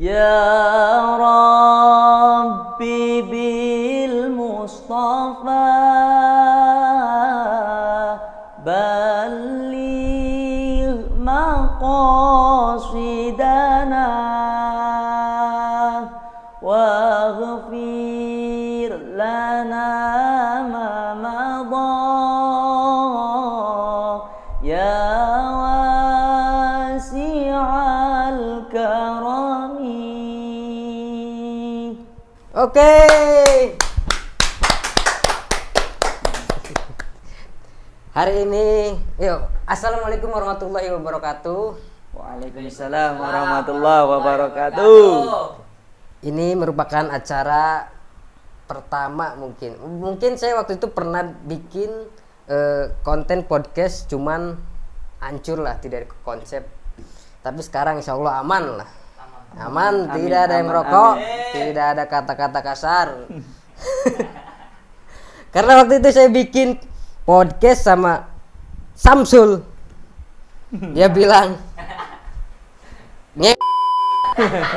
Ya Rabbi bil Mustafa balligh maqasidana waghfir lana ma madha ya wasi'al karami. Oke. Hari ini, yuk, assalamualaikum warahmatullahi wabarakatuh. Waalaikumsalam warahmatullahi wabarakatuh. Ini merupakan acara pertama mungkin saya waktu itu pernah bikin konten podcast, cuman hancur lah, tidak konsep. Tapi sekarang insya Allah aman lah. Aman, tidak ada yang merokok, tidak ada kata-kata kasar. Karena waktu itu saya bikin podcast sama Samsul, dia bilang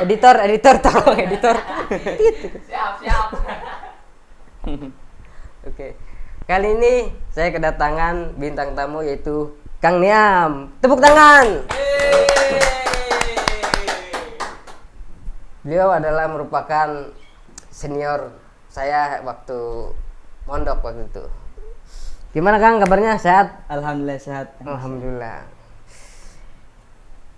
editor tolong editor. Siap. Oke. Kali ini saya kedatangan bintang tamu yaitu Kang Niam. Tepuk tangan. Beliau adalah merupakan senior saya waktu mondok waktu itu. Gimana Kang kabarnya? Sehat? Alhamdulillah sehat. Alhamdulillah.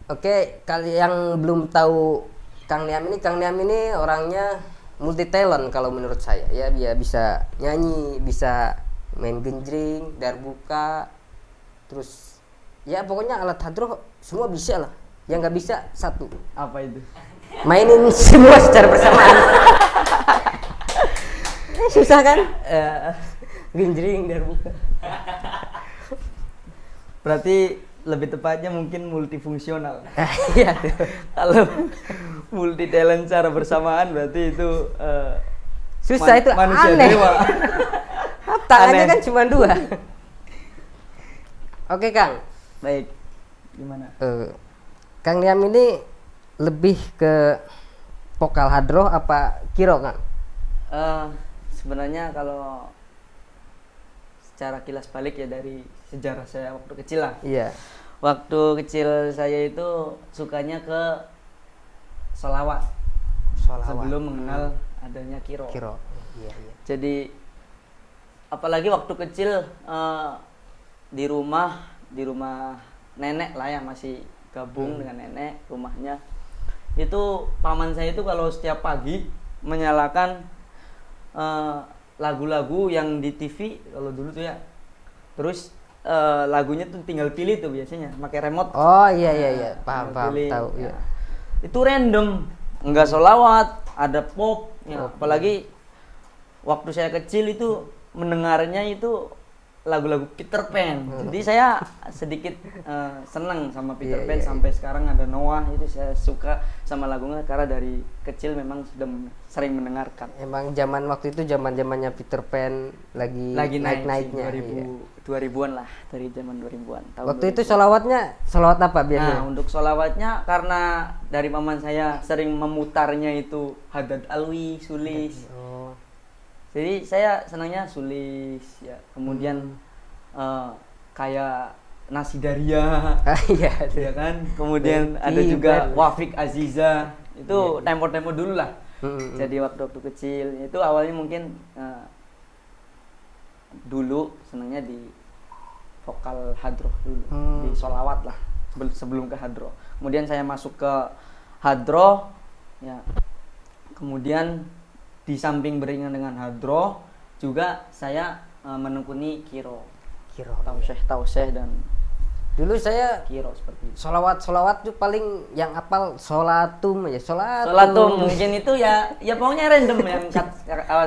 Oke, kali yang belum tahu Kang Niam ini orangnya multi talent kalau menurut saya. Ya, dia bisa nyanyi, bisa main genjring, darbuka, terus ya pokoknya alat hadroh semua bisa lah. Yang nggak bisa satu. Apa itu? Mainin semua secara bersamaan. Susah kan? Genjring, darbuka. Berarti lebih tepatnya mungkin multifungsional. Iya. Kalau multi talent secara bersamaan berarti itu Susah itu manusia aneh. dewa. Tangannya Aneh. kan cuma 2. Oke Kang. Baik. Gimana? Kang Niam ini lebih ke vokal hadroh apa kiro Kang? Sebenarnya kalau secara kilas balik ya dari sejarah saya waktu kecil lah. Iya. Waktu kecil saya itu sukanya ke sholawat. Sebelum mengenal adanya kiro. Kiro. Iya. Jadi apalagi waktu kecil di rumah nenek lah yang masih gabung dengan nenek rumahnya. Itu paman saya itu kalau setiap pagi menyalakan lagu-lagu yang di TV kalau dulu tuh ya. Terus lagunya tuh tinggal pilih tuh biasanya pakai remote. Oh iya. Paham tahu ya. ya. Itu random, enggak sholawat, ada pop ya. Apalagi waktu saya kecil itu mendengarnya itu lagu-lagu Peter Pan. Jadi saya sedikit senang sama Peter Pan sampai sekarang ada Noah, itu saya suka sama lagunya karena dari kecil memang sudah sering mendengarkan. Emang zaman waktu itu zamannya Peter Pan lagi naik-naiknya. 2000-an lah, dari zaman 2000-an. Waktu itu sholawat apa biasanya? Nah, untuk sholawatnya karena dari paman saya sering memutarnya itu Haddad Alwi, Sulis. Oh. Jadi saya senangnya Sulis ya. Kemudian kayak Nasidaria. Iya, Ya kan? Kemudian Becky, ada juga Ben. Wafik Aziza. Itu tempo-tempo dulu lah. Jadi waktu kecil itu awalnya mungkin dulu senangnya di vokal hadroh dulu, di sholawat lah sebelum ke hadroh. Kemudian saya masuk ke hadroh ya. Kemudian di samping beriringan dengan hadroh juga saya menekuni kiro tauseh dan dulu saya kiro seperti itu. Sholawat tuh paling yang apal sholatum aja. Sholatum mungkin itu ya pokoknya random yang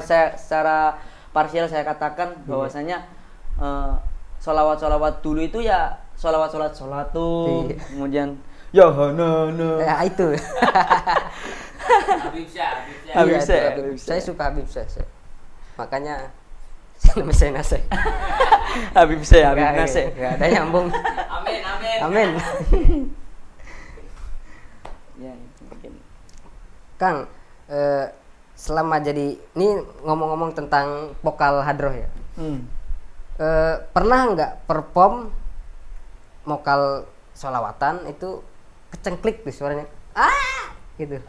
saya secara parsial saya katakan bahwasanya sholawat dulu itu ya sholatum kemudian ya hanana ya itu. Habib Syah. Saya suka Habib Syah. Makanya nama saya Naseh. Habib Naseh. Enggak ada nyambung. Amin. Ya, mungkin. Kang, selama jadi ini ngomong-ngomong tentang vokal hadroh ya, pernah nggak perform vokal sholawatan itu kecengklik tuh suaranya, gitu?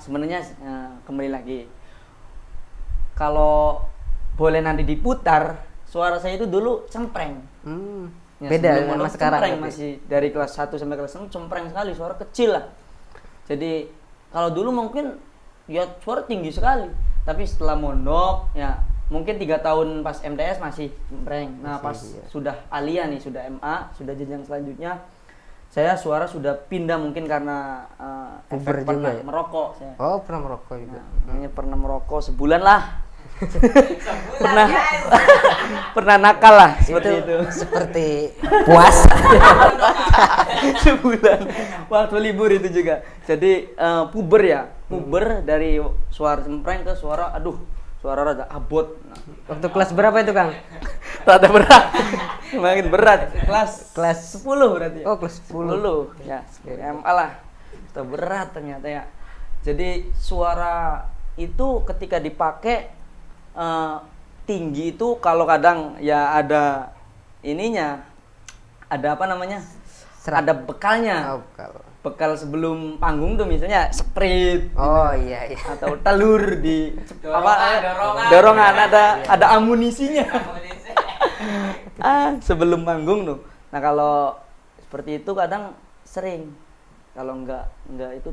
Sebenarnya kembali lagi, kalau boleh nanti diputar, suara saya itu dulu cempreng. Ya, Beda sebelum dengan mondok mas sekarang. cempreng, berarti. masih dari kelas 1 sampai kelas 6 cempreng sekali, suara kecil lah. Jadi kalau dulu mungkin ya suara tinggi sekali, tapi setelah mondok ya mungkin 3 tahun pas MTS masih cempreng. Nah pas sudah alia nih, sudah MA, sudah jenjang selanjutnya, saya suara sudah pindah mungkin karena Puber efek pernah juga ya? merokok saya. Oh, pernah merokok juga. Makanya pernah merokok sebulan lah. pernah pernah nakal lah seperti itu. Seperti puasa. Sebulan waktu libur itu juga. Jadi puber ya, puber dari suara cempreng ke suara suara rada abot. Nah, Waktu kelas berapa itu, Kang? rada berat. Makin berat. Kelas 10 berarti ya. Oh, kelas 10. 10. Ya, MA lah. Itu berat ternyata ya. Jadi suara itu ketika dipakai tinggi itu kalau kadang ya ada ininya, ada apa namanya? Serat. Ada bekalnya. Oh, kalau. Bekal sebelum panggung tuh misalnya sprint Oh, iya. atau telur di Dorongan. dorongan ada amunisinya. Sebelum panggung tuh. Nah, kalau seperti itu kadang sering. Kalau enggak itu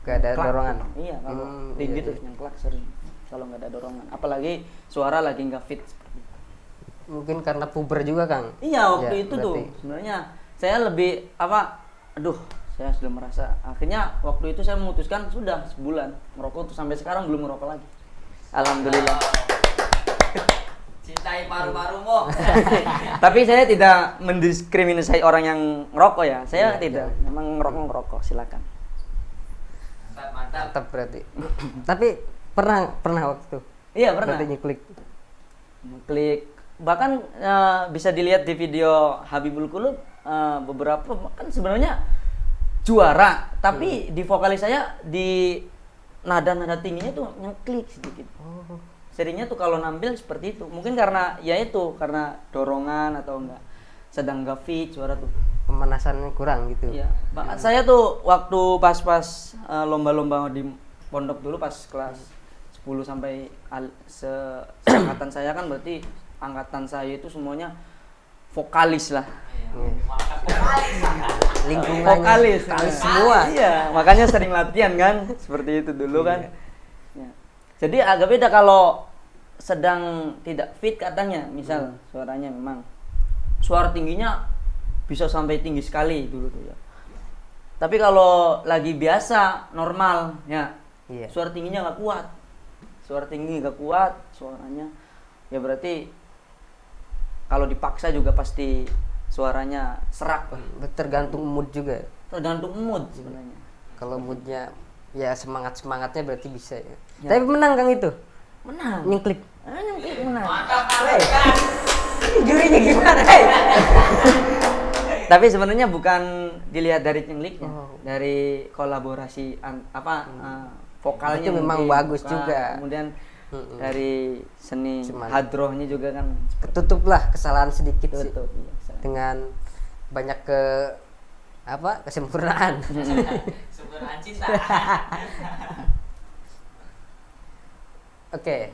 Gak ada nyengklak. dorongan. Iya, kalau Hmm, tinggi iya, tuh nyengklak sering. Kalau nggak ada dorongan, apalagi suara lagi nggak fit seperti itu. Mungkin karena puber juga, Kang. Iya, waktu Ya, itu tuh berarti. sebenarnya saya lebih saya sudah merasa, akhirnya waktu itu saya memutuskan sudah sebulan merokok tuh, sampai sekarang belum merokok lagi. Alhamdulillah. Cintai paru-parumu. Tapi saya tidak mendiskriminasi orang yang ngerokok ya. Saya Iya, tidak. Memang ngerokok silakan. Mantap. Mantap berarti. Tapi pernah waktu itu. Iya, pernah. Berarti nyeklik. Klik. Bahkan bisa dilihat di video Habibul Qulub, beberapa kan sebenarnya juara, tapi di vokalis saya di nada-nada tingginya tuh nyeklik sedikit. Seringnya tuh kalau nampil seperti itu. Mungkin karena karena dorongan atau sedang nggak fit suara tuh. Pemanasannya kurang gitu. Iya. Saya tuh waktu pas lomba-lomba di pondok dulu pas kelas 10 sampai seangkatan saya kan, berarti angkatan saya itu semuanya vokalis lah. Lingkungannya Vokalis semua. Iya, makanya sering latihan kan, seperti itu dulu kan. Ya. Jadi agak beda kalau sedang tidak fit katanya, misal suaranya memang suara tingginya bisa sampai tinggi sekali dulu tuh ya. Tapi kalau lagi biasa normal ya, Iya. suara tingginya nggak kuat. Suara tinggi nggak kuat suaranya, ya berarti kalau dipaksa juga pasti suaranya serak lah. Tergantung mood juga. Tergantung mood sebenarnya. Kalau moodnya ya semangatnya berarti bisa ya. Ya. Tapi menang, Kang, itu. Menang. Nyeklik. Nyeklik menang. Jurinya gimana? Hey? Tapi sebenarnya bukan dilihat dari nyengliknya, Oh. dari kolaborasi vokalnya Itu memang mungkin, bagus vokal. juga. Kemudian dari seni Cuman- hadrohnya juga kan Ketutuplah kesalahan sedikit sih. tutup. Iya, kesalahan. Dengan banyak kesempurnaan. Sempurnaan cinta. Oke.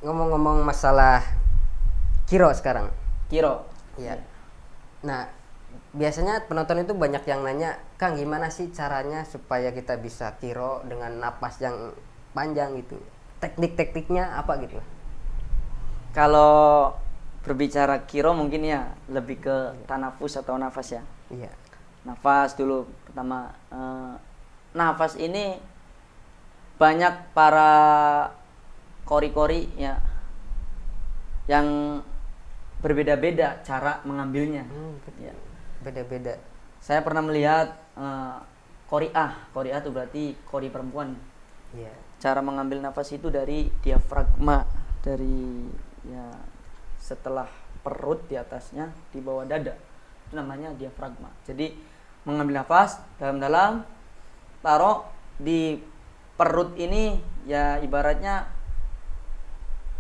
Ngomong-ngomong masalah Kiro sekarang. Kiro. Iya. Nah, biasanya penonton itu banyak yang nanya, Kang, gimana sih caranya supaya kita bisa kiro dengan napas yang panjang gitu? Teknik-tekniknya apa gitu? Kalau berbicara kiro mungkin ya lebih ke tanafus atau nafas ya. Iya. Nafas dulu pertama. Nafas ini banyak para kori-kori ya yang berbeda-beda cara mengambilnya. Ya. Beda-beda. Saya pernah melihat koriah itu berarti kori perempuan. Iya. Cara mengambil nafas itu dari diafragma, dari ya setelah perut di atasnya di bawah dada. Itu namanya diafragma. Jadi mengambil nafas dalam-dalam, taruh di perut ini, ya ibaratnya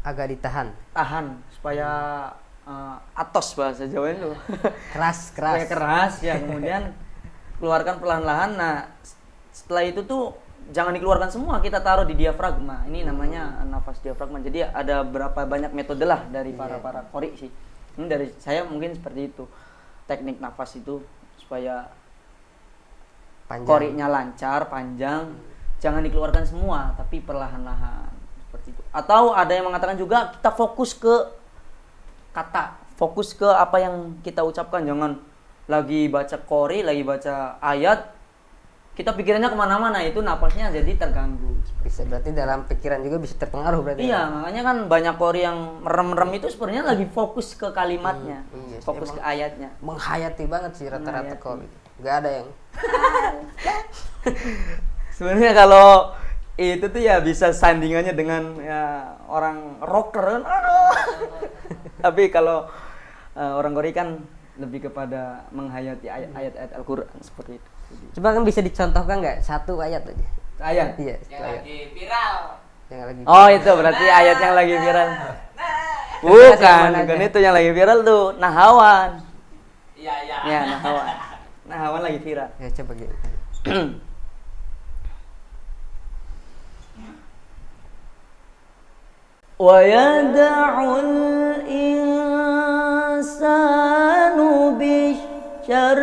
Agak ditahan. tahan supaya atos bahasa Jawa itu. Keras, Supaya keras ya, kemudian keluarkan perlahan-lahan. Nah, setelah itu tuh jangan dikeluarkan semua, kita taruh di diafragma. Ini namanya nafas diafragma. Jadi ada berapa banyak metode lah dari para kori sih. Ini dari saya mungkin seperti itu. Teknik nafas itu supaya Panjang. korinya lancar, panjang. Jangan dikeluarkan semua, tapi perlahan-lahan seperti itu. Atau ada yang mengatakan juga kita fokus ke kata, fokus ke apa yang kita ucapkan. Jangan lagi baca kori, lagi baca ayat, kita pikirannya kemana-mana, itu napasnya jadi terganggu. Bisa, berarti dalam pikiran juga bisa terpengaruh berarti. Iya, makanya kan banyak kori yang merem-merem itu sebenarnya lagi fokus ke kalimatnya, iya, fokus ke ayatnya. Menghayati banget sih rata-rata Menghayati. kori. Gak ada yang Sebenarnya kalau itu tuh ya bisa sandingannya dengan ya, orang rocker kan. Aduh. Tapi kalau orang Kori kan lebih kepada menghayati ayat-ayat Al-Qur'an seperti itu. coba kan bisa dicontohkan nggak satu ayat aja? Ayat. Iya, Yang satu ayat. lagi viral. Yang lagi. Oh, itu berarti ayat yang lagi viral. Nah. Bukan, mana bukan aja? itu yang lagi viral tuh, Nahawan. Iya, iya. Ya, Nahawan. Nahawan lagi viral. Ya coba gitu. ويدع الإنسان بالشر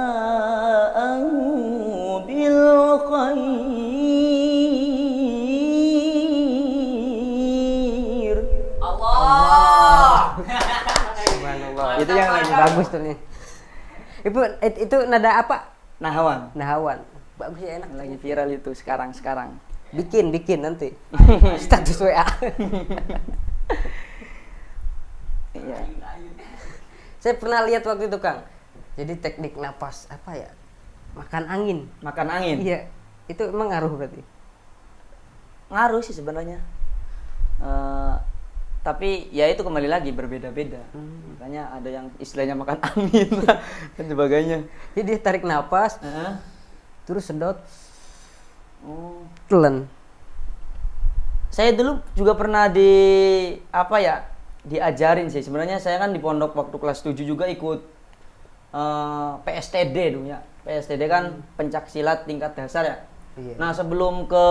دعاءه بالخير. Allah. Subhanallah. Itu yang lagi Bagus tuh nih. Itu nada apa? Nahawan. Nahawan. Bagus ya, enak. Lagi viral itu sekarang. Bikin nanti. Status WA. Iya. Saya pernah lihat waktu itu, Kang. Jadi teknik napas apa ya? Makan angin. Makan angin. Iya. Itu emang ngaruh berarti. Ngaruh sih sebenarnya. Tapi ya itu kembali lagi berbeda-beda. Makanya ada yang istilahnya makan angin dan sebagainya. Jadi dia tarik napas, Heeh. terus sedot, Oh. telan. Saya dulu juga pernah diajarin sih. Sebenarnya saya kan di pondok waktu kelas 7 juga ikut PSTD dulu ya. PSTD kan pencak silat tingkat dasar ya. Iya. Nah, sebelum ke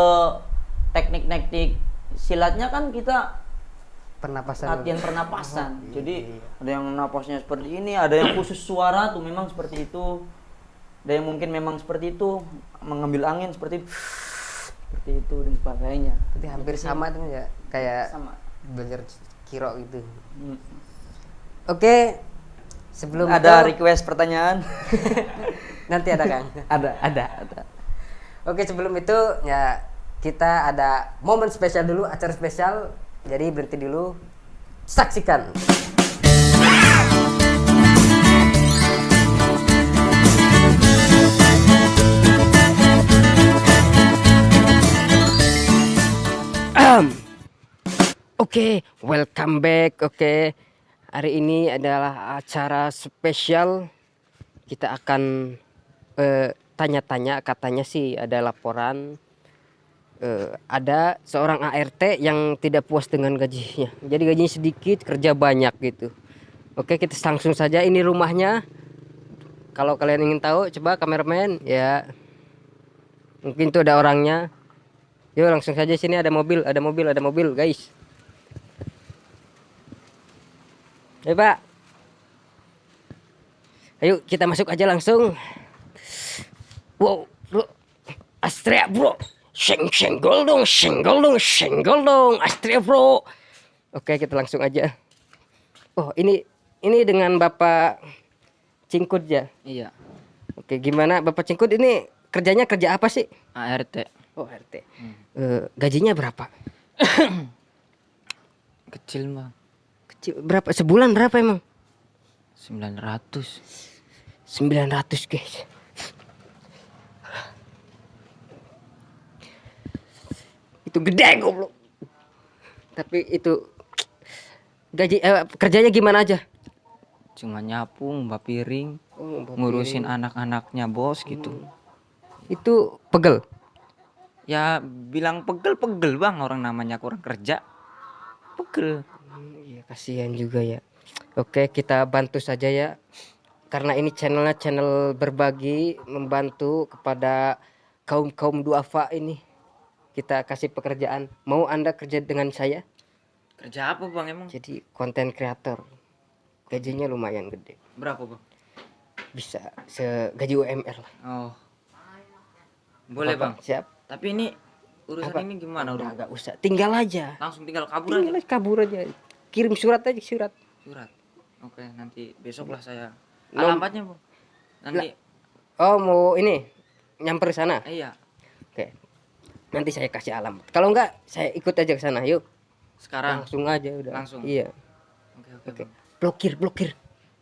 teknik-teknik silatnya kan kita Pernapasan. latihan pernapasan. Jadi iya. ada yang napasnya seperti ini, ada yang khusus suara tuh memang seperti itu. Ada yang mungkin memang seperti itu, mengambil angin seperti itu dan sebagainya. Jadi hampir sama tuh ya, kayak Sama. belajar kiro gitu. Hmm. Oke, sebelum Ada itu, request pertanyaan? nanti ada Kang. Ada. Oke, sebelum itu ya kita ada momen spesial dulu, acara spesial. Jadi berhenti dulu, saksikan. Oke, welcome back. Oke, hari ini adalah acara spesial. Kita akan tanya-tanya, katanya sih ada laporan. Ada seorang ART yang tidak puas dengan gajinya. Jadi gajinya sedikit, kerja banyak gitu. Oke, kita langsung saja, ini rumahnya. Kalau kalian ingin tahu, coba kameramen ya. Mungkin tuh ada orangnya. Yuk langsung saja, sini ada mobil guys. Ayo Pak. Ayo kita masuk aja langsung. Wow, bro. Astrea bro. Senggol dong. Astrea bro. Oke, kita langsung aja. Oh, ini dengan Bapak Cingkut ya? Iya. Oke, gimana Bapak Cingkut ini kerjanya kerja apa sih? ART. Oh, RT. Gajinya berapa? Kecil, Bang. Kecil. Berapa? Sebulan berapa emang? 900. 900 guys. Itu gede goblok. Tapi itu gaji kerjanya gimana aja? cuma nyapu, mbak piring, Oh, ngurusin anak-anaknya bos gitu. itu pegel. Ya bilang pegel bang, orang namanya kurang kerja, pegel. Iya, kasihan juga ya. Oke, kita bantu saja ya. Karena ini channelnya channel berbagi, membantu kepada kaum duafa ini. Kita kasih pekerjaan. Mau Anda kerja dengan saya? Kerja apa bang emang? Jadi konten kreator. Gajinya lumayan gede. Berapa bang? Bisa segaji UMR lah. Oh, boleh Apa, bang. Siap. Tapi ini urusan Apa? ini gimana Udah udah? nggak usah. Tinggal aja. Langsung tinggal kabur aja. Kabur aja. Kirim surat aja surat. Surat. Oke, nanti besok lah saya. Nom- Alamatnya bang. Nanti. Oh, mau ini nyamper sana. Iya. Oke. Nanti saya kasih alamat. Kalau enggak, saya ikut aja ke sana. Yuk. Sekarang. Langsung aja udah. Langsung? Iya. Oke. Oke. Blokir.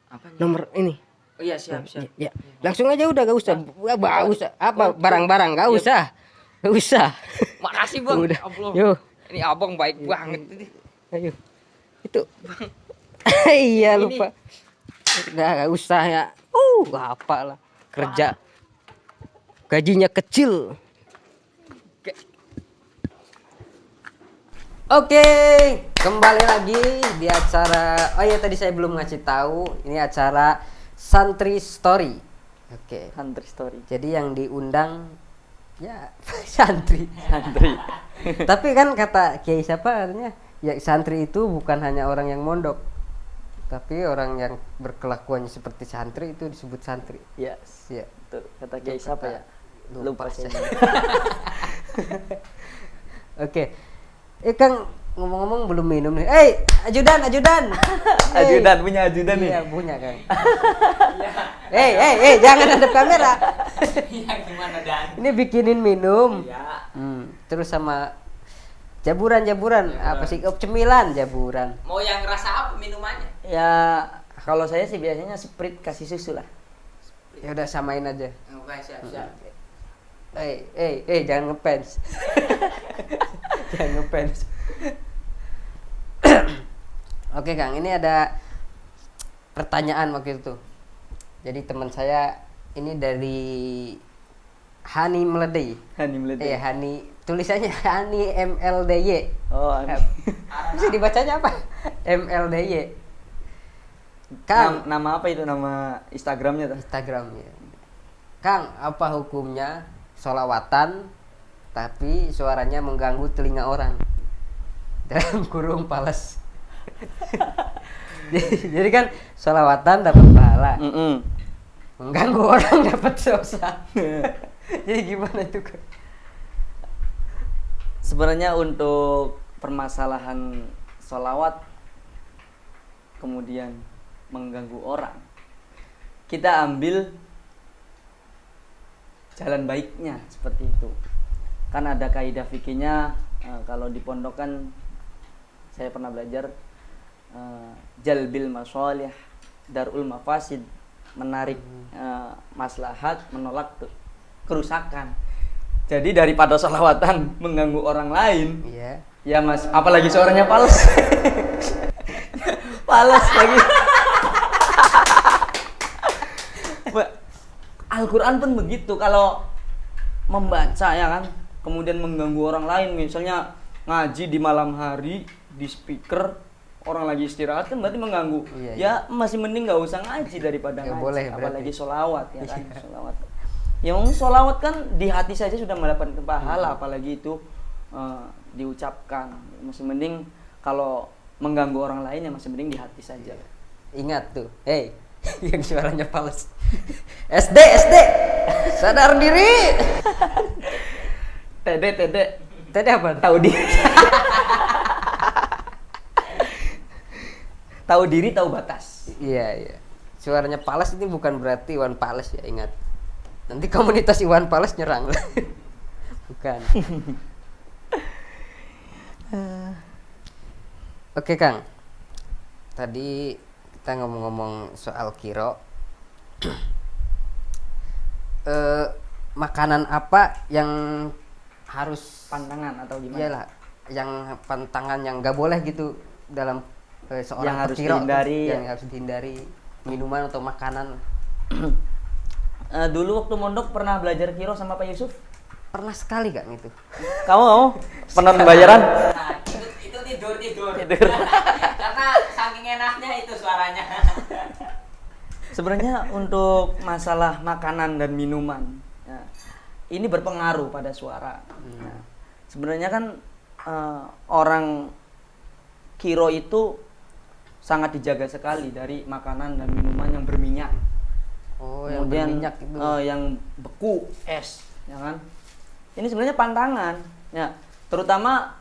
Apanya? Nomor ini. Oh iya siap. Ya. Langsung aja udah gak usah. Gak usah. Apa barang-barang gak usah. Gak usah. Makasih bang. Udah. Allah. Yuk. Ini abang baik banget. Ayo. Itu. Iya lupa. Gak usah ya. Apalah. Kerja. Gajinya kecil. Oke, kembali lagi di acara. Oh ya, tadi saya belum ngasih tahu. Ini acara Santri Story. Oke. Santri story. Jadi yang diundang ya santri. Santri. Tapi kan kata Kiai siapa artinya? Ya santri itu bukan hanya orang yang mondok. Tapi orang yang berkelakuannya seperti santri itu disebut santri. Yes. Ya. Tuh, kata Kiai siapa ya? Lupa saya. Oke. Kang ngomong-ngomong belum minum nih. Ajudan. Ajudan, punya ajudan nih. Iya, punya Kang. Jangan hadap kamera. Iya gimana Dan? Ini bikinin minum. Ya. Terus sama jaburan. Apa sih? Cemilan jaburan. Mau yang rasa apa minumannya? Ya, kalau saya sih biasanya Sprite kasih susu lah. Ya udah samain aja. Oke siap. Jangan ngefans. Jangan ngefans. Oke Kang, ini ada pertanyaan waktu itu. Jadi teman saya ini dari Hani Meledei. Hani Meledei. Hani tulisannya Hani MLDY. Oh, Bisa dibacanya apa? MLDY. Kang, nama apa itu nama Instagramnya tuh? Instagramnya. Kang, apa hukumnya sholawatan tapi suaranya mengganggu telinga orang? Dalam kurung pales. Jadi kan sholawatan dapat pahala, mengganggu orang dapat dosa. Jadi gimana itu Kang? Sebenarnya untuk permasalahan sholawat kemudian mengganggu orang, kita ambil jalan baiknya seperti itu. Kan ada kaidah fikihnya, kalau di pondok kan saya pernah belajar, jalbil masolih darul mafasid, menarik maslahat, menolak kerusakan. Jadi daripada sholawatan mengganggu orang lain, Iya. ya mas, apalagi suaranya pales. Pales lagi. Al-Quran pun begitu, kalau membaca ya kan, kemudian mengganggu orang lain, misalnya ngaji di malam hari di speaker, orang lagi istirahat kan berarti mengganggu. Iya, Ya masih mending nggak usah ngaji daripada Ya, ngaji, boleh, apalagi berarti. sholawat ya kan. Sholawat. Ya sholawat kan di hati saja sudah mendapatkan pahala, apalagi itu diucapkan. Masih mending kalau mengganggu orang lain ya masih mending di hati saja. Ingat tuh, yang suaranya pales. SD, sadar diri. Tede Tadi apa? tahu diri. Tahu diri, tahu batas. Iya. Suaranya pales ini bukan berarti Iwan Pales ya, ingat. Nanti komunitas Iwan Pales nyerang. Bukan. Oke Kang. Tadi kita ngomong-ngomong soal kiro. Makanan apa yang harus Pantangan atau gimana? iyalah, yang pantangan yang nggak boleh gitu dalam seorang Yang harus pekiro tuh, dihindari. yang harus dihindari. minuman atau makanan? Dulu waktu mondok pernah belajar kiro sama Pak Yusuf. Pernah sekali gak gitu? Kamu penonton bayaran? Nah, itu tidur. Karena saking enaknya itu suaranya. Sebenarnya untuk masalah makanan dan minuman, ya, ini berpengaruh pada suara. Nah, sebenarnya kan orang kiro itu sangat dijaga sekali dari makanan dan minuman yang berminyak. Oh, yang Kemudian berminyak itu. yang beku, es, ya kan? Ini sebenarnya pantangan, ya. Terutama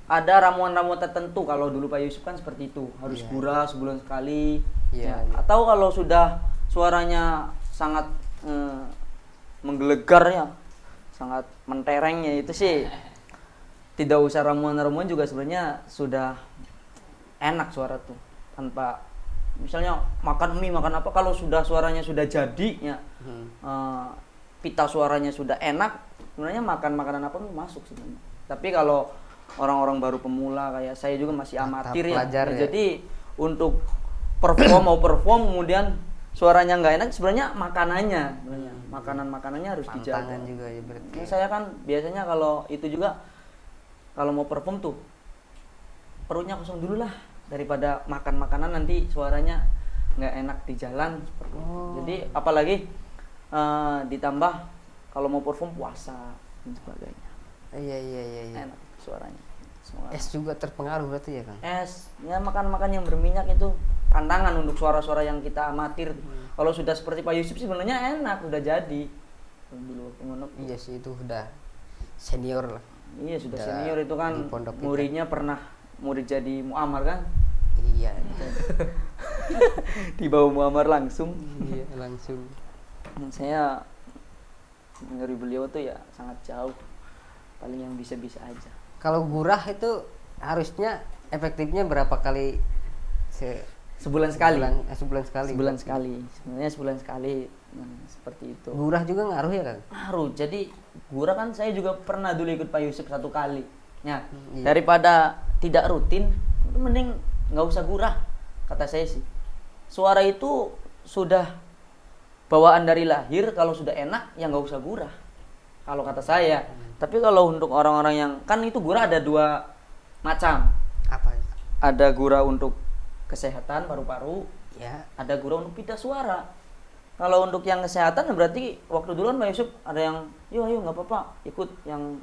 ada ramuan-ramuan tertentu. Kalau dulu Pak Yusuf kan seperti itu, harus Iya. gurah sebulan sekali. Iya, Ya. iya. Atau kalau sudah suaranya sangat menggelegar ya, sangat menterengnya itu sih tidak usah ramuan-ramuan juga sebenarnya sudah enak suara tuh tanpa misalnya makan mie makan apa kalau sudah suaranya sudah jadi ya pita suaranya sudah enak sebenarnya makan makanan apa pun masuk sebenarnya. Tapi kalau orang-orang baru pemula kayak saya juga masih amatir ya, pelajar ya. jadi untuk mau perform kemudian suaranya nggak enak sebenarnya makanannya sebenarnya makanannya harus dijaga. Pantangan juga ya berarti. Ini saya kan biasanya kalau itu juga kalau mau perform tuh perutnya kosong dulu lah daripada makan makanan nanti suaranya nggak enak di jalan seperti itu. Jadi apalagi ditambah kalau mau perform puasa dan sebagainya Iya. enak suaranya. Suara. Es juga terpengaruh berarti ya Kang? Es ya makan yang berminyak itu tantangan untuk suara-suara yang kita amatir. Kalau sudah seperti Pak Yusuf sih sebenarnya enak udah jadi. Dulu waktu mondok. Iya sih itu udah senior lah. Iya sudah Udah senior itu kan di pondok kita. muridnya pernah murid jadi muamar kan Iya. dibawa muamar langsung. Iya langsung. Saya dari beliau tuh ya sangat jauh paling yang bisa-bisa aja. Kalau gurah itu harusnya efektifnya berapa kali Sebulan sekali. sebulan sekali. Sebulan sekali. Sebenarnya sebulan sekali seperti itu. Gurah juga ngaruh ya Kang? Ngaruh. Jadi gurah kan saya juga pernah dulu ikut Pak Yusuf 1 kali. Ya, Iya. daripada tidak rutin, itu mending nggak usah gurah kata saya sih. Suara itu sudah bawaan dari lahir, kalau sudah enak ya nggak usah gurah. Kalau kata saya. Tapi kalau untuk orang-orang yang kan itu gurah ada 2 macam. Apa? Ada gurah untuk kesehatan paru-paru, Ya. ada gurah untuk pita suara. Kalau untuk yang kesehatan berarti waktu dulu kan Pak Yusuf ada yang ayo nggak apa-apa ikut yang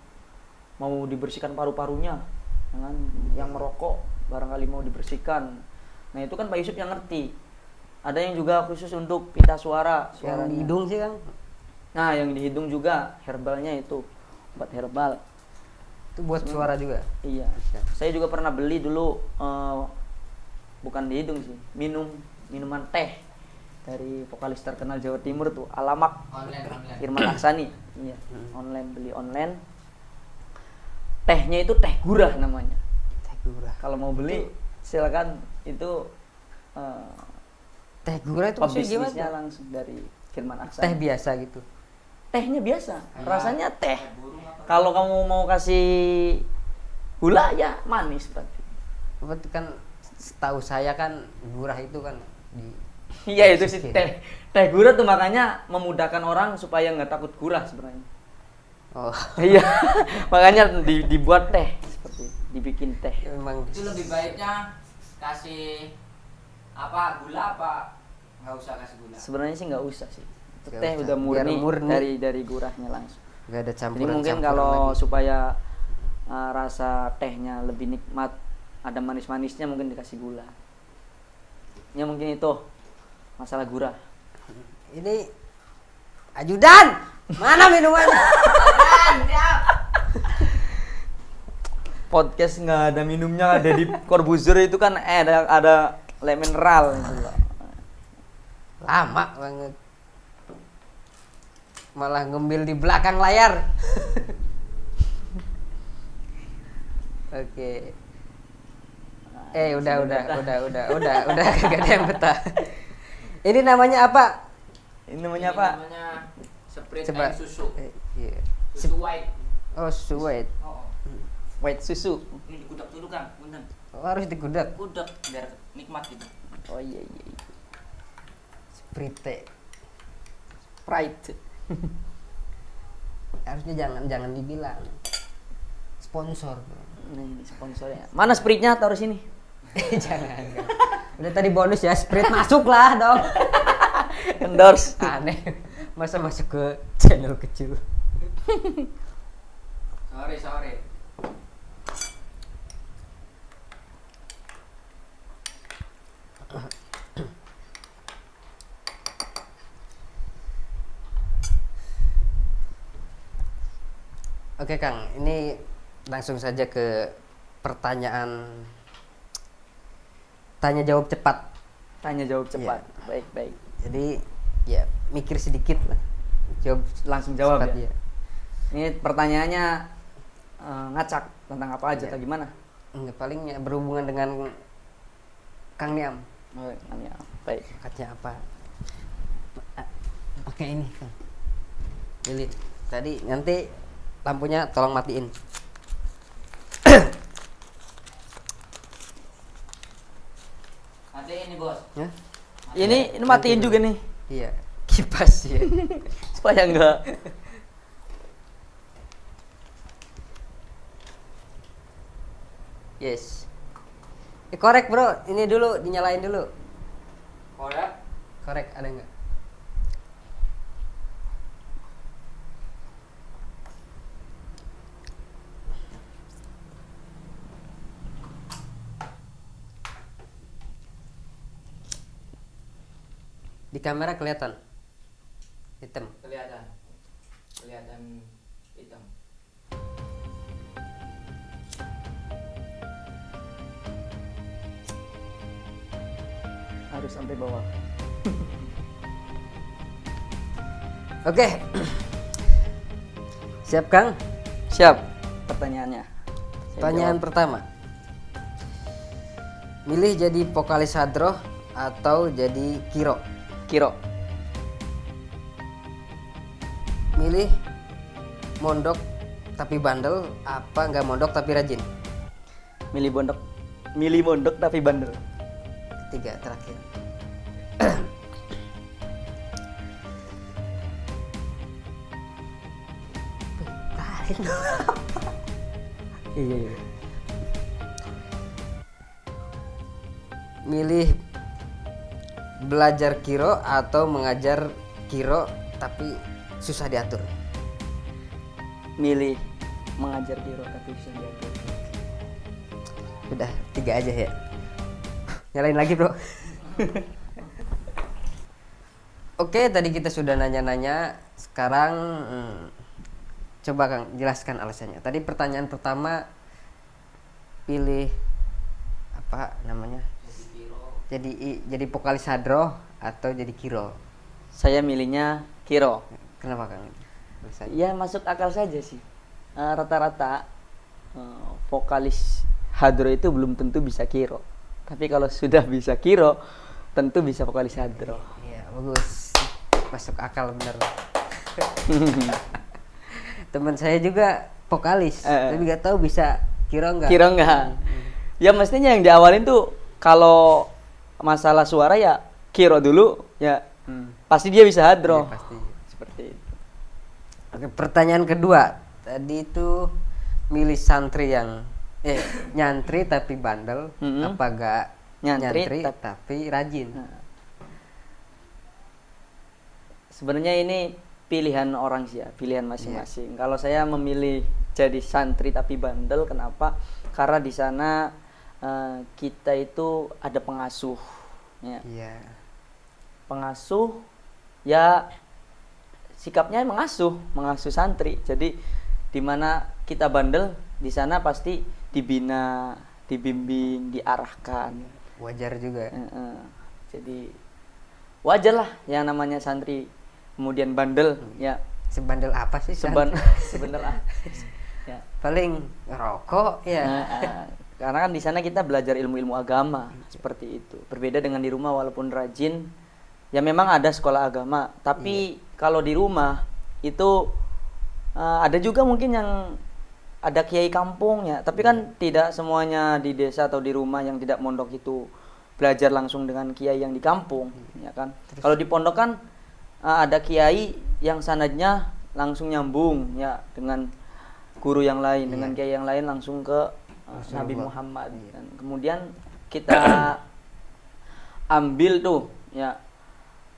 mau dibersihkan paru-parunya, jangan yang merokok barangkali mau dibersihkan. Nah itu kan Pak Yusuf yang ngerti. Ada yang juga khusus untuk pita suara, Yang suaranya. di hidung sih Kang? Nah yang di hidung juga herbalnya itu obat herbal. Itu buat suara juga. Iya. Saya juga pernah beli dulu bukan di hidung sih, minuman teh dari vokalis terkenal Jawa Timur tuh, Alamak. Online. Firman Aksani. Iya, beli online. Tehnya itu teh gurah namanya. Teh gurah. Kalau mau beli silakan itu Teh gurah itu maksudnya pebisnisnya gimana? langsung dari Firman Aksani. Teh biasa gitu. Tehnya biasa, rasanya teh. Kalau kamu mau kasih gula ya manis berarti. Berarti kan setahu saya kan gurah itu kan di Iya itu sih teh gurah tuh makanya memudahkan orang supaya nggak takut gurah sebenarnya. Oh. Iya makanya dibuat teh seperti itu, dibikin teh. Memang Itu lebih baiknya kasih gula apa nggak usah kasih gula. Sebenarnya sih nggak usah sih. Itu Nggak teh usah. udah Biar murni, murni. dari gurahnya langsung. nggak ada Jadi campuran. mungkin kalau supaya rasa tehnya lebih nikmat, ada manis-manisnya mungkin dikasih gula. Ya mungkin itu masalah gurah. ini ajudan mana minumannya? Podcast nggak ada minumnya, ada di Corbuzier itu kan ada le mineral gitu loh. Lama banget. Malah ngembil di belakang layar. Oke. Udah gak ada yang betah. Ini namanya apa? Ini namanya apa? Namanya Sprite Coba. and susu. Iya. Susu white. Oh, suet. Oh. White susu. Ini dikudak dulu Kang, punten. Oh, harus digudak. Kudak biar nikmat gitu. Oh iya. Sprite. Pride. Harusnya jangan dibilang sponsor, bro. Nah, ini sponsornya. Mana Sprite-nya, taruh sini. Jangan. Udah tadi bonus ya, Sprite masuk lah dong. Endorse. Aneh. Masa masuk ke channel kecil. Sorry. Oke Kang, ini langsung saja ke pertanyaan tanya jawab cepat. Tanya jawab cepat. Baik. Jadi ya mikir sedikit lah. Jawab Langsung jawab cepat, ya. Ini pertanyaannya ngacak tentang apa aja atau gimana? Enggak, paling ya berhubungan dengan Kang Niam. Oh, ya. Baik. Katanya apa? Pakai ini Kang. Pilih. Tadi nanti lampunya tolong matiin. Nanti ini bos. Ya? Ini matiin juga nih Iya. Kipas ya. supaya enggak. Yes. Korek bro, ini dulu dinyalain dulu. Korek ada nggak? Di kamera kelihatan hitam. Kelihatan hitam. Harus sampai bawah. Oke. Siap Kang? Siap. Pertanyaannya. Saya Pertanyaan jawab. pertama. Milih jadi vokalis Hadroh atau jadi Kiro? Kiro. Milih mondok tapi bandel apa nggak mondok tapi rajin? Milih mondok tapi bandel. Ketiga terakhir. Iya. Milih belajar Kiro atau mengajar Kiro tapi susah diatur? Milih mengajar Kiro tapi bisa diatur. Udah 3 aja ya. Nyalain lagi bro. Oke, tadi kita sudah nanya-nanya. Sekarang coba Kang jelaskan alasannya. Tadi pertanyaan pertama pilih apa namanya? Jadi vokalis Hadroh atau jadi Kiro? Saya milihnya Kiro. Kenapa Kang? Alasannya. Ya masuk akal saja sih. Rata-rata vokalis Hadroh itu belum tentu bisa Kiro. Tapi kalau sudah bisa Kiro, tentu bisa vokalis Hadroh. Iya, bagus. Masuk akal bener. Teman saya juga vokalis, tapi nggak tahu bisa Kiro nggak? Kiro enggak. Ya mestinya yang diawalin tuh kalau masalah suara ya Kiro dulu ya. Pasti dia bisa Hadroh. Iya, pasti. Seperti itu. Oke, pertanyaan kedua. Tadi itu milih santri yang nyantri tapi bandel, apa gak nyantri tapi rajin? Sebenarnya ini pilihan orang sih ya, pilihan masing-masing. Kalau saya memilih jadi santri tapi bandel, kenapa? Karena di sana kita itu ada pengasuh, ya. Iya. Pengasuh, ya sikapnya mengasuh santri. Jadi di mana kita bandel, di sana pasti dibina, dibimbing, diarahkan. Wajar juga. Jadi wajar lah yang namanya santri kemudian bandel, ya. Sebandel apa sih? Sebandel lah. Ya. Paling ngerokok ya. Karena kan di sana kita belajar ilmu-ilmu agama seperti itu. Berbeda dengan di rumah, walaupun rajin, ya memang ada sekolah agama. Tapi kalau di rumah itu ada juga mungkin yang ada kiai kampung ya. Tapi kan tidak semuanya di desa atau di rumah yang tidak mondok itu belajar langsung dengan kiai yang di kampung, ya kan. Kalau di pondok kan ada kiai yang sanadnya langsung nyambung ya dengan guru yang lain, dengan kiai yang lain langsung ke Nabi Muhammad. Dan kemudian kita ambil tuh ya,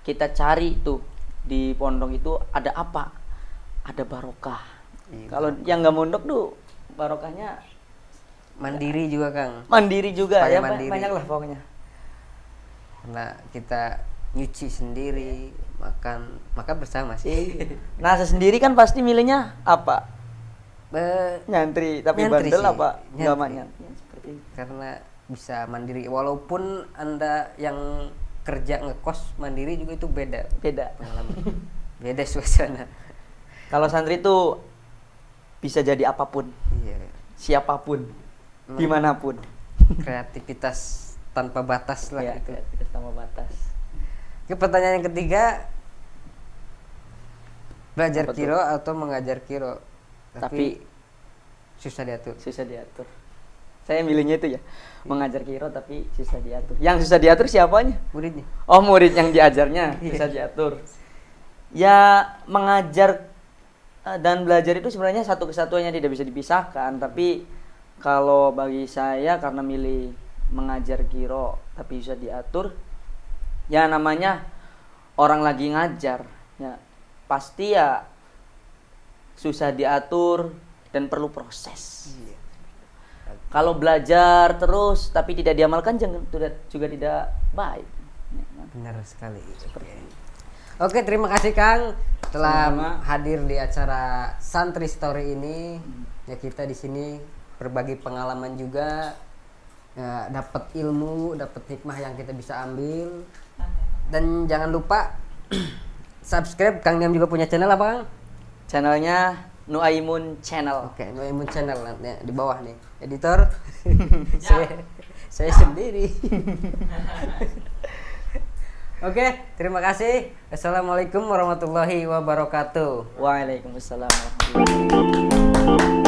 kita cari tuh di pondok itu ada apa? Ada barokah. Kalau yang nggak mondok tuh barokahnya Mandiri juga Kang. mandiri juga Supaya ya, mandiri. banyak lah pokoknya. Karena kita nyuci sendiri, makan bersama sih. Nah, sendiri kan pasti milihnya apa? Nyantri, tapi Nyantri bandel sih, apa? Nggak nyantri. nyantri. Ya, seperti itu. Karena bisa mandiri, walaupun Anda yang kerja ngekos mandiri juga itu beda Beda. pengalaman. Beda suasana. Kalau santri tuh bisa jadi apapun, Iya. siapapun, Emang dimanapun. kreativitas tanpa batas lah Ya, itu. kreativitas tanpa batas. Oke, pertanyaan yang ketiga, belajar Apa tuh? kiro atau mengajar kiro? Tapi susah diatur. susah diatur. Saya milihnya itu ya, mengajar kiro tapi susah diatur. Yang susah diatur siapanya? Muridnya. Oh, murid yang diajarnya susah diatur. Ya, mengajar dan belajar itu sebenarnya satu kesatuannya, tidak bisa dipisahkan. Tapi kalau bagi saya karena milih mengajar kiro tapi susah diatur, ya namanya orang lagi ngajar, ya pasti ya susah diatur dan perlu proses. Kalau belajar terus tapi tidak diamalkan juga tidak baik. Benar sekali. Oke, terima kasih Kang telah Sama-sama. hadir di acara Santri Story ini. Ya, kita di sini berbagi pengalaman juga, ya, dapat ilmu, dapat hikmah yang kita bisa ambil. Dan jangan lupa subscribe. Kang Niam juga punya channel apa Kang? Channelnya Nuaimun Channel. Oke, Noimun Channel nanti di bawah nih. Editor. saya sendiri. Oke, terima kasih. Assalamualaikum warahmatullahi wabarakatuh. Waalaikumsalam warahmatullahi wabarakatuh.